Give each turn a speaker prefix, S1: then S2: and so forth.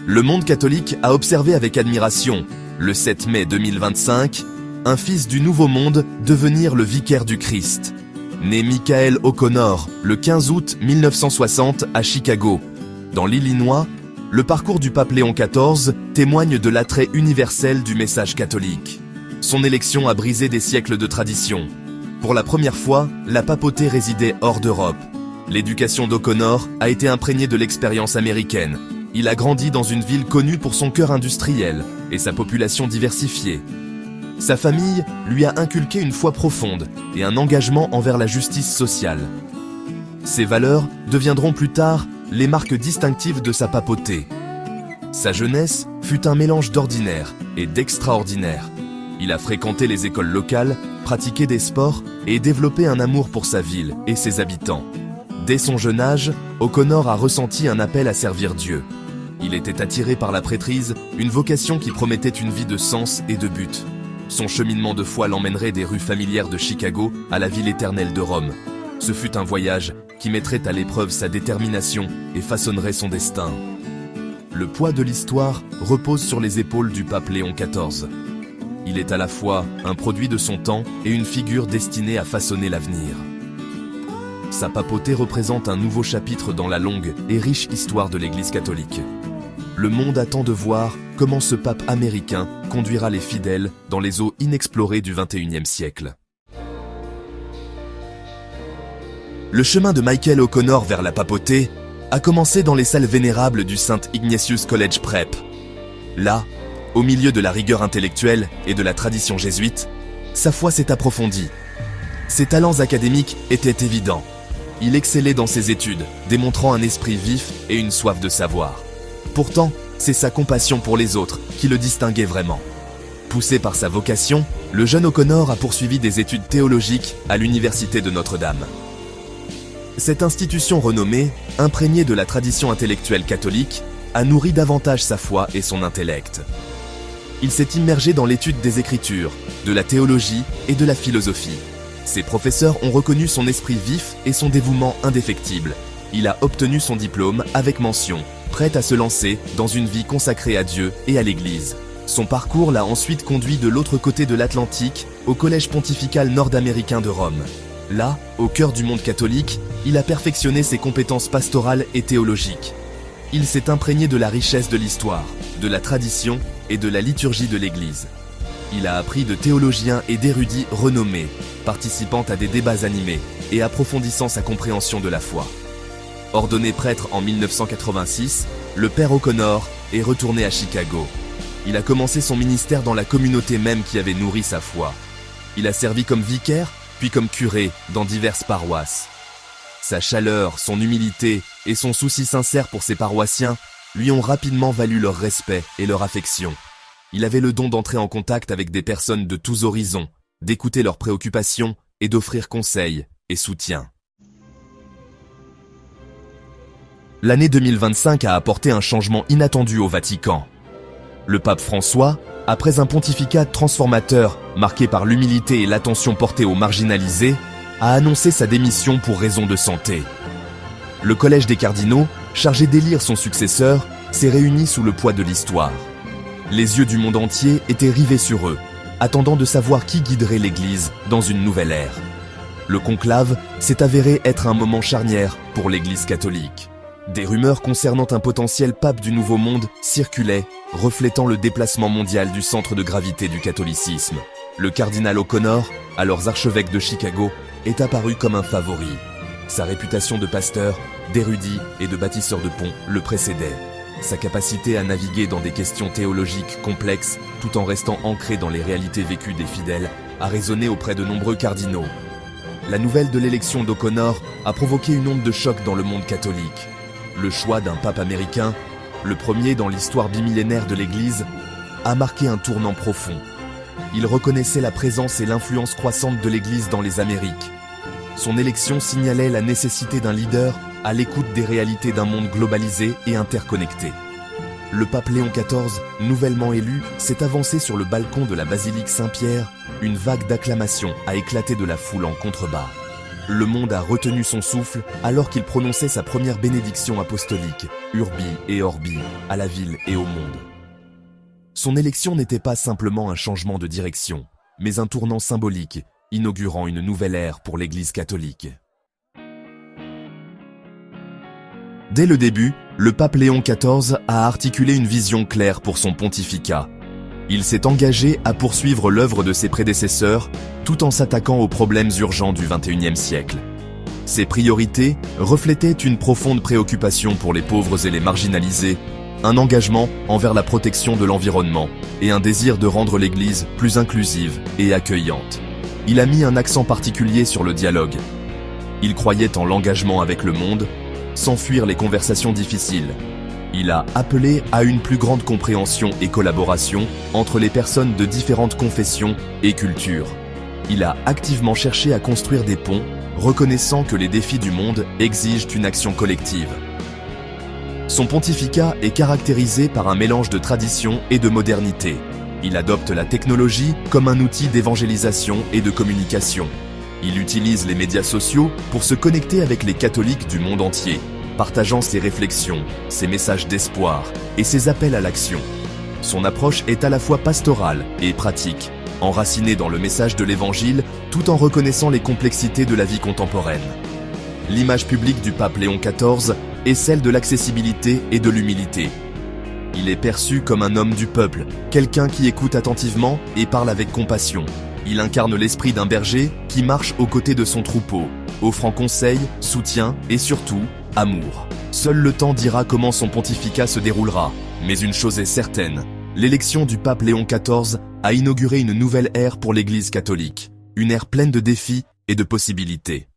S1: Le monde catholique a observé avec admiration, le 7 mai 2025, un fils du Nouveau Monde devenir le vicaire du Christ. Né Michael O'Connor le 15 août 1960 à Chicago, dans l'Illinois, le parcours du pape Léon XIV témoigne de l'attrait universel du message catholique. Son élection a brisé des siècles de tradition. Pour la première fois, la papauté résidait hors d'Europe. L'éducation d'O'Connor a été imprégnée de l'expérience américaine. Il a grandi dans une ville connue pour son cœur industriel et sa population diversifiée. Sa famille lui a inculqué une foi profonde et un engagement envers la justice sociale. Ces valeurs deviendront plus tard les marques distinctives de sa papauté. Sa jeunesse fut un mélange d'ordinaire et d'extraordinaire. Il a fréquenté les écoles locales, pratiqué des sports et développé un amour pour sa ville et ses habitants. Dès son jeune âge, O'Connor a ressenti un appel à servir Dieu. Il était attiré par la prêtrise, une vocation qui promettait une vie de sens et de but. Son cheminement de foi l'emmènerait des rues familières de Chicago à la ville éternelle de Rome. Ce fut un voyage qui mettrait à l'épreuve sa détermination et façonnerait son destin. Le poids de l'histoire repose sur les épaules du pape Léon XIV. Il est à la fois un produit de son temps et une figure destinée à façonner l'avenir. Sa papauté représente un nouveau chapitre dans la longue et riche histoire de l'Église catholique. Le monde attend de voir comment ce pape américain conduira les fidèles dans les eaux inexplorées du XXIe siècle. Le chemin de Michael O'Connor vers la papauté a commencé dans les salles vénérables du St. Ignatius College Prep. Là, au milieu de la rigueur intellectuelle et de la tradition jésuite, sa foi s'est approfondie. Ses talents académiques étaient évidents. Il excellait dans ses études, démontrant un esprit vif et une soif de savoir. Pourtant, c'est sa compassion pour les autres qui le distinguait vraiment. Poussé par sa vocation, le jeune O'Connor a poursuivi des études théologiques à l'Université de Notre-Dame. Cette institution renommée, imprégnée de la tradition intellectuelle catholique, a nourri davantage sa foi et son intellect. Il s'est immergé dans l'étude des Écritures, de la théologie et de la philosophie. Ses professeurs ont reconnu son esprit vif et son dévouement indéfectible. Il a obtenu son diplôme avec mention, prêt à se lancer dans une vie consacrée à Dieu et à l'Église. Son parcours l'a ensuite conduit de l'autre côté de l'Atlantique, au Collège pontifical nord-américain de Rome. Là, au cœur du monde catholique, il a perfectionné ses compétences pastorales et théologiques. Il s'est imprégné de la richesse de l'histoire, de la tradition et de la liturgie de l'Église. Il a appris de théologiens et d'érudits renommés, participant à des débats animés et approfondissant sa compréhension de la foi. Ordonné prêtre en 1986, le père O'Connor est retourné à Chicago. Il a commencé son ministère dans la communauté même qui avait nourri sa foi. Il a servi comme vicaire, puis comme curé dans diverses paroisses. Sa chaleur, son humilité et son souci sincère pour ses paroissiens lui ont rapidement valu leur respect et leur affection. Il avait le don d'entrer en contact avec des personnes de tous horizons, d'écouter leurs préoccupations et d'offrir conseils et soutien. L'année 2025 a apporté un changement inattendu au Vatican. Le pape François, après un pontificat transformateur marqué par l'humilité et l'attention portée aux marginalisés, a annoncé sa démission pour raison de santé. Le collège des cardinaux, chargé d'élire son successeur, s'est réuni sous le poids de l'histoire. Les yeux du monde entier étaient rivés sur eux, attendant de savoir qui guiderait l'Église dans une nouvelle ère. Le conclave s'est avéré être un moment charnière pour l'Église catholique. Des rumeurs concernant un potentiel pape du Nouveau Monde circulaient, reflétant le déplacement mondial du centre de gravité du catholicisme. Le cardinal O'Connor, alors archevêque de Chicago, est apparu comme un favori. Sa réputation de pasteur, d'érudit et de bâtisseur de ponts le précédait. Sa capacité à naviguer dans des questions théologiques complexes, tout en restant ancré dans les réalités vécues des fidèles, a résonné auprès de nombreux cardinaux. La nouvelle de l'élection d'O'Connor a provoqué une onde de choc dans le monde catholique. Le choix d'un pape américain, le premier dans l'histoire bimillénaire de l'Église, a marqué un tournant profond. Il reconnaissait la présence et l'influence croissante de l'Église dans les Amériques. Son élection signalait la nécessité d'un leader à l'écoute des réalités d'un monde globalisé et interconnecté. Le pape Léon XIV, nouvellement élu, s'est avancé sur le balcon de la basilique Saint-Pierre. Une vague d'acclamations a éclaté de la foule en contrebas. le monde a retenu son souffle alors qu'il prononçait sa première bénédiction apostolique, Urbi et Orbi, à la ville et au monde. Son élection n'était pas simplement un changement de direction, mais un tournant symbolique, inaugurant une nouvelle ère pour l'Église catholique. Dès le début, le pape Léon XIV a articulé une vision claire pour son pontificat. Il s'est engagé à poursuivre l'œuvre de ses prédécesseurs, tout en s'attaquant aux problèmes urgents du XXIe siècle. Ses priorités reflétaient une profonde préoccupation pour les pauvres et les marginalisés, un engagement envers la protection de l'environnement et un désir de rendre l'Église plus inclusive et accueillante. Il a mis un accent particulier sur le dialogue. Il croyait en l'engagement avec le monde, sans fuir les conversations difficiles. Il a appelé à une plus grande compréhension et collaboration entre les personnes de différentes confessions et cultures. Il a activement cherché à construire des ponts, reconnaissant que les défis du monde exigent une action collective. Son pontificat est caractérisé par un mélange de tradition et de modernité. Il adopte la technologie comme un outil d'évangélisation et de communication. Il utilise les médias sociaux pour se connecter avec les catholiques du monde entier, partageant ses réflexions, ses messages d'espoir et ses appels à l'action. Son approche est à la fois pastorale et pratique, enracinée dans le message de l'Évangile tout en reconnaissant les complexités de la vie contemporaine. L'image publique du pape Léon XIV est celle de l'accessibilité et de l'humilité. Il est perçu comme un homme du peuple, quelqu'un qui écoute attentivement et parle avec compassion. Il incarne l'esprit d'un berger qui marche aux côtés de son troupeau, offrant conseil, soutien et surtout, amour. Seul le temps dira comment son pontificat se déroulera, mais une chose est certaine, l'élection du pape Léon XIV a inauguré une nouvelle ère pour l'Église catholique, une ère pleine de défis et de possibilités.